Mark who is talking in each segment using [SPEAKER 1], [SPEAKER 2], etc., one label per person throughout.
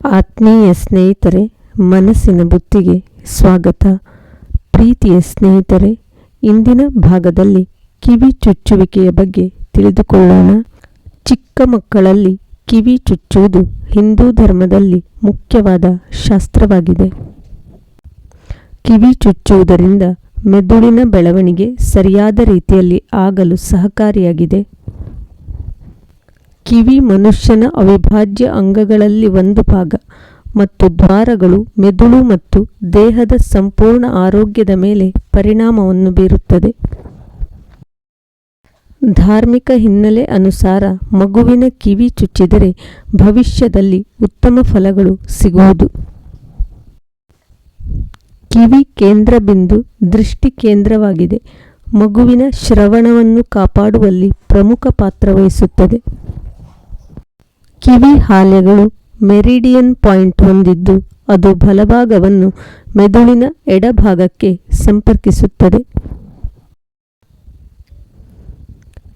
[SPEAKER 1] ಆತ್ಮೀಯ ಸ್ನೇಹಿತರೆ, ಮನಸ್ಸಿನ ಬುತ್ತಿಗೆ ಸ್ವಾಗತ. ಪ್ರೀತಿಯ ಸ್ನೇಹಿತರೆ, ಇಂದಿನ ಭಾಗದಲ್ಲಿ ಕಿವಿ ಚುಚ್ಚುವಿಕೆಯ ಬಗ್ಗೆ ತಿಳಿದುಕೊಳ್ಳೋಣ. ಚಿಕ್ಕ ಮಕ್ಕಳಲ್ಲಿ ಕಿವಿ ಚುಚ್ಚುವುದು ಹಿಂದೂ ಧರ್ಮದಲ್ಲಿ ಮುಖ್ಯವಾದ ಶಾಸ್ತ್ರವಾಗಿದೆ. ಕಿವಿ ಚುಚ್ಚುವುದರಿಂದ ಮೆದುಳಿನ ಬೆಳವಣಿಗೆ ಸರಿಯಾದ ರೀತಿಯಲ್ಲಿ ಆಗಲು ಸಹಕಾರಿಯಾಗಿದೆ. ಕಿವಿ ಮನುಷ್ಯನ ಅವಿಭಾಜ್ಯ ಅಂಗಗಳಲ್ಲಿ ಒಂದು ಭಾಗ ಮತ್ತು ದ್ವಾರಗಳು ಮೆದುಳು ಮತ್ತು ದೇಹದ ಸಂಪೂರ್ಣ ಆರೋಗ್ಯದ ಮೇಲೆ ಪರಿಣಾಮವನ್ನು ಬೀರುತ್ತದೆ. ಧಾರ್ಮಿಕ ಹಿನ್ನೆಲೆ ಅನುಸಾರ ಮಗುವಿನ ಕಿವಿ ಚುಚ್ಚಿದರೆ ಭವಿಷ್ಯದಲ್ಲಿ ಉತ್ತಮ ಫಲಗಳು ಸಿಗುವುದು. ಕಿವಿ ಕೇಂದ್ರ ಬಿಂದು ದೃಷ್ಟಿ ಕೇಂದ್ರವಾಗಿದೆ. ಮಗುವಿನ ಶ್ರವಣವನ್ನು ಕಾಪಾಡುವಲ್ಲಿ ಪ್ರಮುಖ ಪಾತ್ರ ವಹಿಸುತ್ತದೆ. ಕಿವಿ ಹಾಲೆಗಳು ಮೆರಿಡಿಯನ್ ಪಾಯಿಂಟ್ ಹೊಂದಿದ್ದು ಅದು ಬಲಭಾಗವನ್ನು ಮೆದುಳಿನ ಎಡಭಾಗಕ್ಕೆ ಸಂಪರ್ಕಿಸುತ್ತದೆ.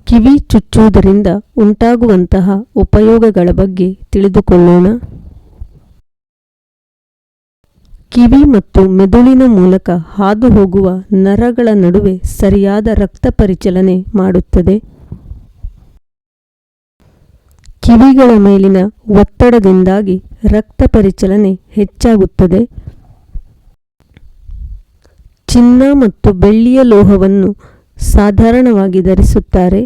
[SPEAKER 1] ಕಿವಿ ಚುಚ್ಚುವುದರಿಂದ ಉಂಟಾಗುವಂತಹ ಉಪಯೋಗಗಳ ಬಗ್ಗೆ ತಿಳಿದುಕೊಳ್ಳೋಣ. ಕಿವಿ ಮತ್ತು ಮೆದುಳಿನ ಮೂಲಕ ಹಾದು ಹೋಗುವ ನರಗಳ ನಡುವೆ ಸರಿಯಾದ ರಕ್ತ ಪರಿಚಲನೆ ಮಾಡುತ್ತದೆ. ಕಿವಿಗಳ ಮೇಲಿನ ಒತ್ತಡದಿಂದಾಗಿ ರಕ್ತ ಪರಿಚಲನೆ ಹೆಚ್ಚಾಗುತ್ತದೆ. ಚಿನ್ನ ಮತ್ತು ಬೆಳ್ಳಿಯ ಲೋಹವನ್ನು ಸಾಧಾರಣವಾಗಿ ಧರಿಸುತ್ತಾರೆ.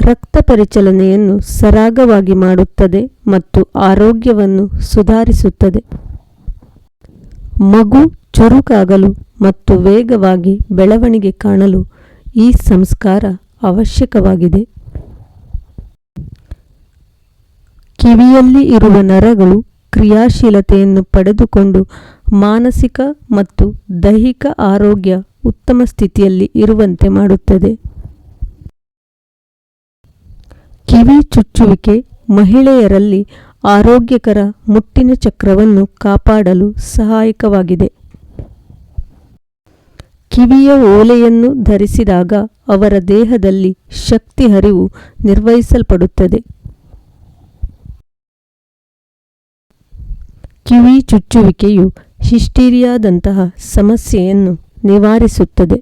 [SPEAKER 1] ರಕ್ತ ಪರಿಚಲನೆಯನ್ನು ಸರಾಗವಾಗಿ ಮಾಡುತ್ತದೆ ಮತ್ತು ಆರೋಗ್ಯವನ್ನು ಸುಧಾರಿಸುತ್ತದೆ. ಮಗು ಚುರುಕಾಗಲು ಮತ್ತು ವೇಗವಾಗಿ ಬೆಳವಣಿಗೆ ಕಾಣಲು ಈ ಸಂಸ್ಕಾರ ಅವಶ್ಯಕವಾಗಿದೆ. ಕಿವಿಯಲ್ಲಿ ಇರುವ ನರಗಳು ಕ್ರಿಯಾಶೀಲತೆಯನ್ನು ಪಡೆದುಕೊಂಡು ಮಾನಸಿಕ ಮತ್ತು ದೈಹಿಕ ಆರೋಗ್ಯ ಉತ್ತಮ ಸ್ಥಿತಿಯಲ್ಲಿ ಇರುವಂತೆ ಮಾಡುತ್ತದೆ. ಕಿವಿ ಚುಚ್ಚುವಿಕೆ ಮಹಿಳೆಯರಲ್ಲಿ ಆರೋಗ್ಯಕರ ಮುಟ್ಟಿನ ಚಕ್ರವನ್ನು ಕಾಪಾಡಲು ಸಹಾಯಕವಾಗಿದೆ. ಕಿವಿಯ ಓಲೆಯನ್ನು ಧರಿಸಿದಾಗ ಅವರ ದೇಹದಲ್ಲಿ ಶಕ್ತಿ ಹರಿವು ನಿರ್ವಹಿಸಲ್ಪಡುತ್ತದೆ. ಕಿವಿ ಚುಚ್ಚುವಿಕೆಯು ಹಿಸ್ಟೀರಿಯಾದಂತಹ ಸಮಸ್ಯೆಯನ್ನು ನಿವಾರಿಸುತ್ತದೆ.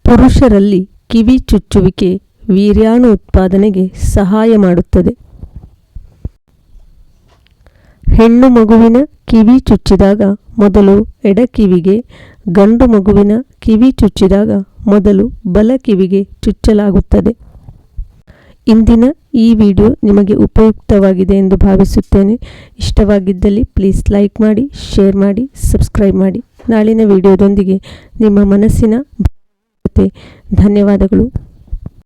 [SPEAKER 1] ಪುರುಷರಲ್ಲಿ ಕಿವಿ ಚುಚ್ಚುವಿಕೆ ವೀರ್ಯಾಣು ಉತ್ಪಾದನೆಗೆ ಸಹಾಯ ಮಾಡುತ್ತದೆ. ಹೆಣ್ಣು ಮಗುವಿನ ಕಿವಿ ಚುಚ್ಚಿದಾಗ ಮೊದಲು ಎಡ ಕಿವಿಗೆ, ಗಂಡು ಮಗುವಿನ ಕಿವಿ ಚುಚ್ಚಿದಾಗ ಮೊದಲು ಬಲ ಕಿವಿಗೆ ಚುಚ್ಚಲಾಗುತ್ತದೆ. ಇಂದಿನ ಈ ವಿಡಿಯೋ ನಿಮಗೆ ಉಪಯುಕ್ತವಾಗಿದೆ ಎಂದು ಭಾವಿಸುತ್ತೇನೆ. ಇಷ್ಟವಾಗಿದ್ದಲ್ಲಿ ಪ್ಲೀಸ್ ಲೈಕ್ ಮಾಡಿ, ಶೇರ್ ಮಾಡಿ, ಸಬ್ಸ್ಕ್ರೈಬ್ ಮಾಡಿ. ನಾಳಿನ ವಿಡಿಯೋದೊಂದಿಗೆ ನಿಮ್ಮ ಮನಸ್ಸಿನ ಧನ್ಯವಾದಗಳು.